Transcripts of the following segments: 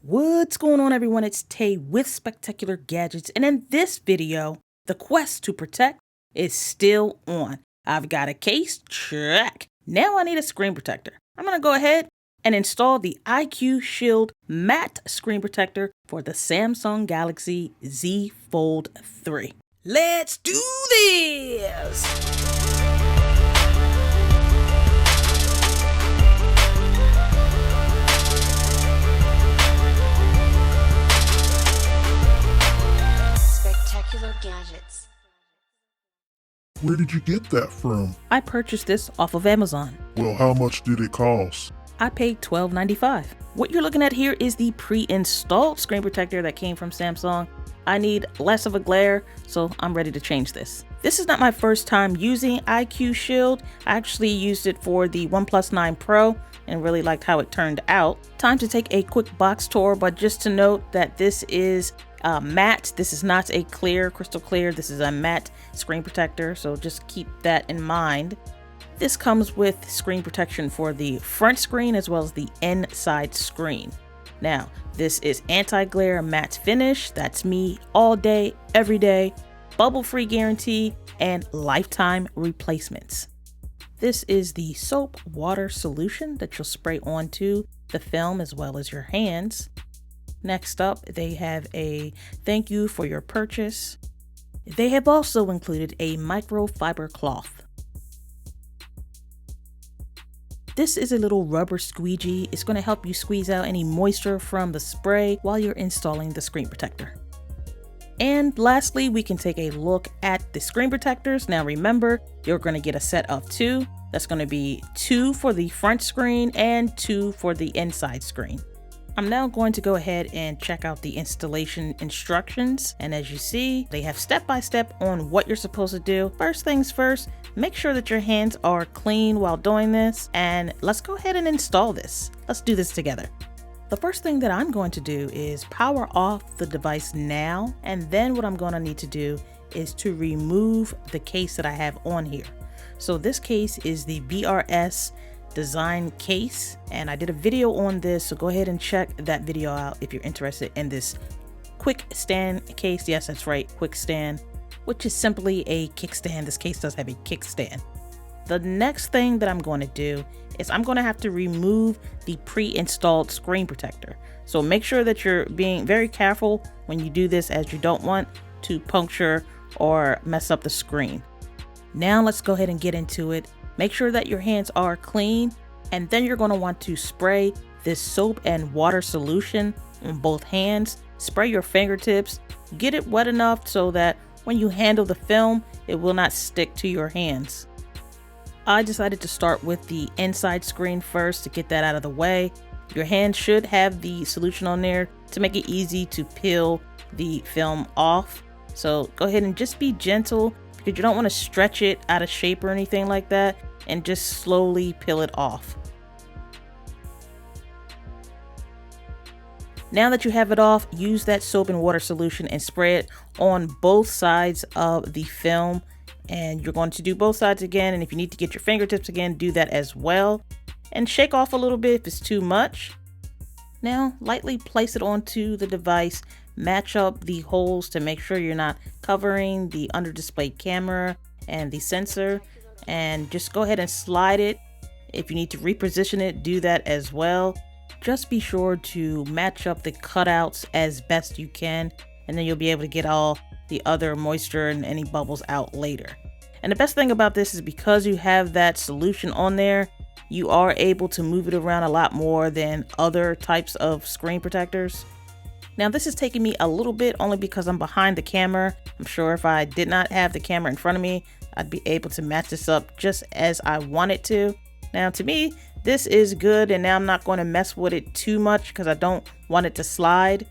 What's going on, everyone? It's Tay with Spectacular Gadgets, and in this video, the quest to protect is still on. I've got a case, check. Now I need a screen protector. I'm gonna go ahead and install the IQ Shield Matte Screen Protector for the Samsung Galaxy Z Fold 3. Let's do this! Gadgets. Where did you get that from? I purchased this off of Amazon. Well, how much did it cost? I paid $12.95. What you're looking at here is the pre-installed screen protector that came from Samsung. I need less of a glare, so I'm ready to change this. This is not my first time using IQ Shield. I actually used it for the OnePlus 9 Pro and really liked how it turned out. Time to take a quick box tour, but just to note that this is matte. This is not a clear, crystal clear. This is a matte screen protector, so just keep that in mind. This comes with screen protection for the front screen as well as the inside screen. Now, this is anti-glare matte finish. That's me all day, every day. Bubble-free guarantee and lifetime replacements. This is the soap water solution that you'll spray onto the film as well as your hands. Next up, they have a thank you for your purchase. They have also included a microfiber cloth. This is a little rubber squeegee. It's going to help you squeeze out any moisture from the spray while you're installing the screen protector. And lastly, we can take a look at the screen protectors. Now remember, you're going to get a set of two. That's going to be 2 for the front screen and 2 for the inside screen. I'm now going to go ahead and check out the installation instructions. And as you see, they have step-by-step on what you're supposed to do. First things first, make sure that your hands are clean while doing this. And let's go ahead and install this. Let's do this together. The first thing that I'm going to do is power off the device now. And then what I'm going to need to do is to remove the case that I have on here. So this case is the BRS design case, and I did a video on this, so go ahead and check that video out if you're interested in this quick stand case. Yes, that's right, quick stand, which is simply a kickstand. This case does have a kickstand. The next thing that I'm going to do is I'm going to have to remove the pre-installed screen protector. So make sure that you're being very careful when you do this, as you don't want to puncture or mess up the screen. Now let's go ahead and get into it. Make sure that your hands are clean, and then you're going to want to spray this soap and water solution on both hands. Spray your fingertips, get it wet enough so that when you handle the film, it will not stick to your hands. I decided to start with the inside screen first to get that out of the way. Your hand should have the solution on there to make it easy to peel the film off. So go ahead and just be gentle, because you don't want to stretch it out of shape or anything like that, and just slowly peel it off. Now that you have it off, use that soap and water solution and spray it on both sides of the film. And you're going to do both sides again, and if you need to get your fingertips again, do that as well. And shake off a little bit if it's too much. Now lightly place it onto the device. Match up the holes to make sure you're not covering the under display camera and the sensor, and just go ahead and slide it. If you need to reposition it, do that as well. Just be sure to match up the cutouts as best you can, and then you'll be able to get all the other moisture and any bubbles out later. And the best thing about this is because you have that solution on there, you are able to move it around a lot more than other types of screen protectors. Now this is taking me a little bit only because I'm behind the camera. I'm sure if I did not have the camera in front of me, I'd be able to match this up just as I want it to. Now to me, this is good, and now I'm not going to mess with it too much because I don't want it to slide.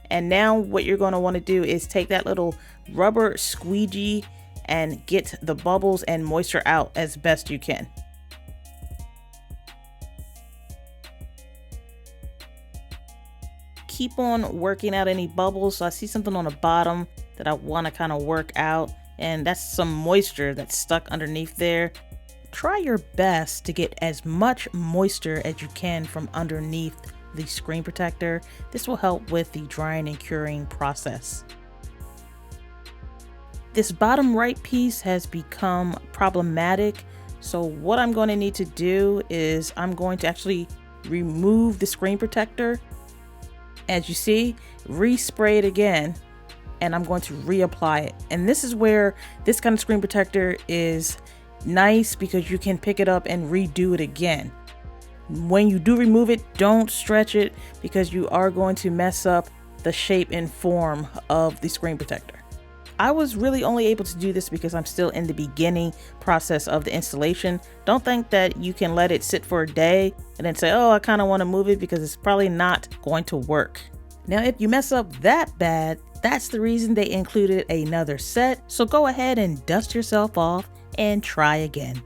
And now what you're going to want to do is take that little rubber squeegee and get the bubbles and moisture out as best you can. Keep on working out any bubbles. So I see something on the bottom that I want to kind of work out, and that's some moisture that's stuck underneath there. Try your best to get as much moisture as you can from underneath the screen protector. This will help with the drying and curing process. This bottom right piece has become problematic, so what I'm going to need to do is I'm going to actually remove the screen protector. As you see, respray it again, and I'm going to reapply it. And this is where this kind of screen protector is nice, because you can pick it up and redo it again. When you do remove it, don't stretch it, because you are going to mess up the shape and form of the screen protector. I was really only able to do this because I'm still in the beginning process of the installation. Don't think that you can let it sit for a day and then say, oh, I kind of want to move it, because it's probably not going to work. Now, if you mess up that bad, that's the reason they included another set. So go ahead and dust yourself off and try again.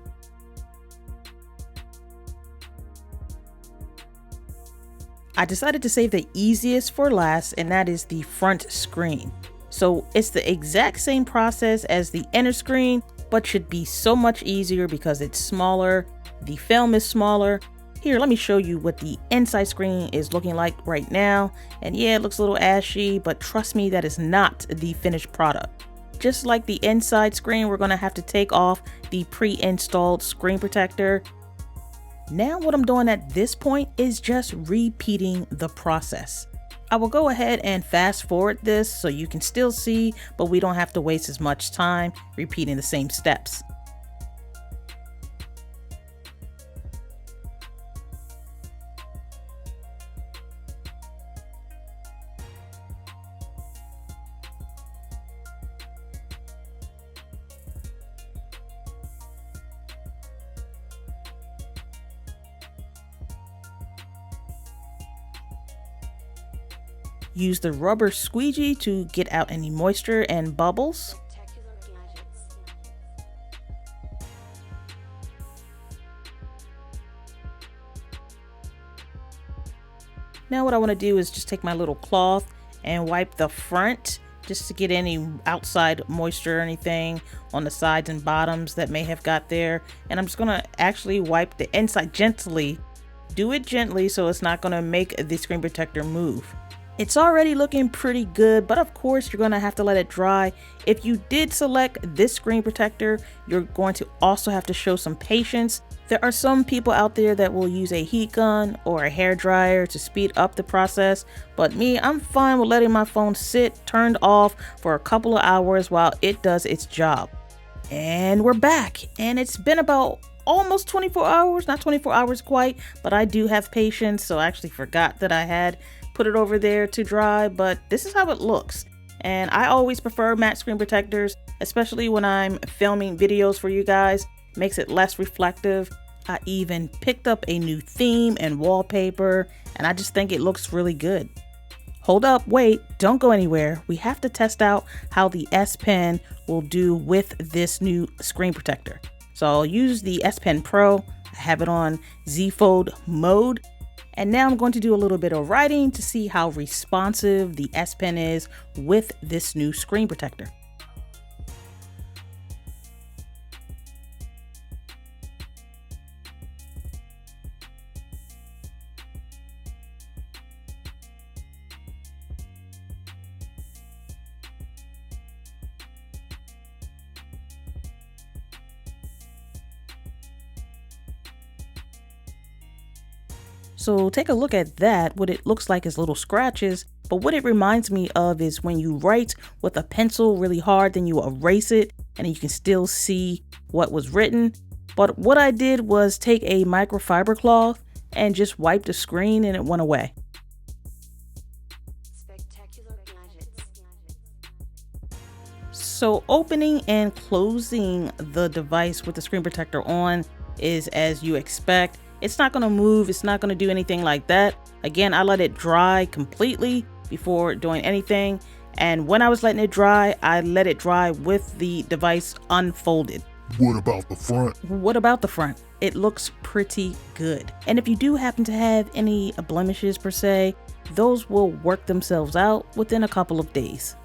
I decided to save the easiest for last, and that is the front screen. So it's the exact same process as the inner screen, but should be so much easier because it's smaller, the film is smaller. Here, let me show you what the inside screen is looking like right now. And yeah, it looks a little ashy, but trust me, that is not the finished product. Just like the inside screen, we're gonna have to take off the pre-installed screen protector. Now what I'm doing at this point is just repeating the process. I will go ahead and fast forward this so you can still see, but we don't have to waste as much time repeating the same steps. Use the rubber squeegee to get out any moisture and bubbles. Now what I want to do is just take my little cloth and wipe the front, just to get any outside moisture or anything on the sides and bottoms that may have got there. And I'm just going to actually wipe the inside gently. Do it gently so it's not going to make the screen protector move. It's already looking pretty good, but of course you're going to have to let it dry. If you did select this screen protector, you're going to also have to show some patience. There are some people out there that will use a heat gun or a hair dryer to speed up the process, but me, I'm fine with letting my phone sit turned off for a couple of hours while it does its job. And we're back, and it's been about almost 24 hours, not 24 hours quite, but I do have patience, so I actually forgot that I had put it over there to dry, but this is how it looks. And I always prefer matte screen protectors, especially when I'm filming videos for you guys. Makes it less reflective. I even picked up a new theme and wallpaper, and I just think it looks really good. Hold up, wait, don't go anywhere. We have to test out how the S Pen will do with this new screen protector. So I'll use the S Pen Pro. I have it on Z Fold mode. And now I'm going to do a little bit of writing to see how responsive the S Pen is with this new screen protector. So take a look at that. What it looks like is little scratches, but what it reminds me of is when you write with a pencil really hard, then you erase it and you can still see what was written. But what I did was take a microfiber cloth and just wipe the screen, and it went away. So opening and closing the device with the screen protector on is as you expect. It's not going to move. It's not going to do anything like that. Again, I let it dry completely before doing anything. And when I was letting it dry, I let it dry with the device unfolded. What about the front? What about the front? It looks pretty good. And if you do happen to have any blemishes per se, those will work themselves out within a couple of days.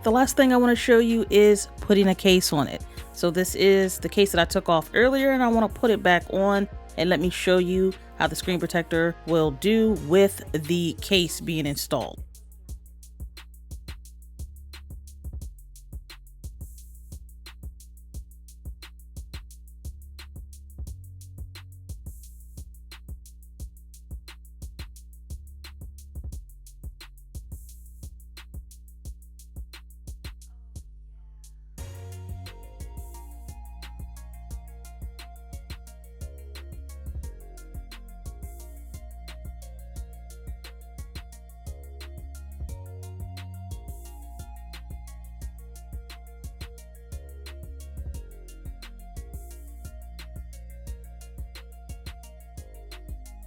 The last thing I want to show you is putting a case on it. So this is the case that I took off earlier, and I want to put it back on, and let me show you how the screen protector will do with the case being installed.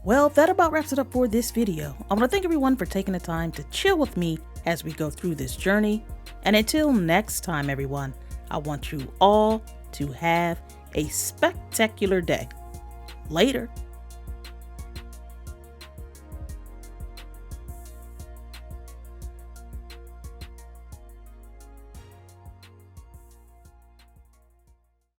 Well, that about wraps it up for this video. I want to thank everyone for taking the time to chill with me as we go through this journey. And until next time, everyone, I want you all to have a spectacular day. Later.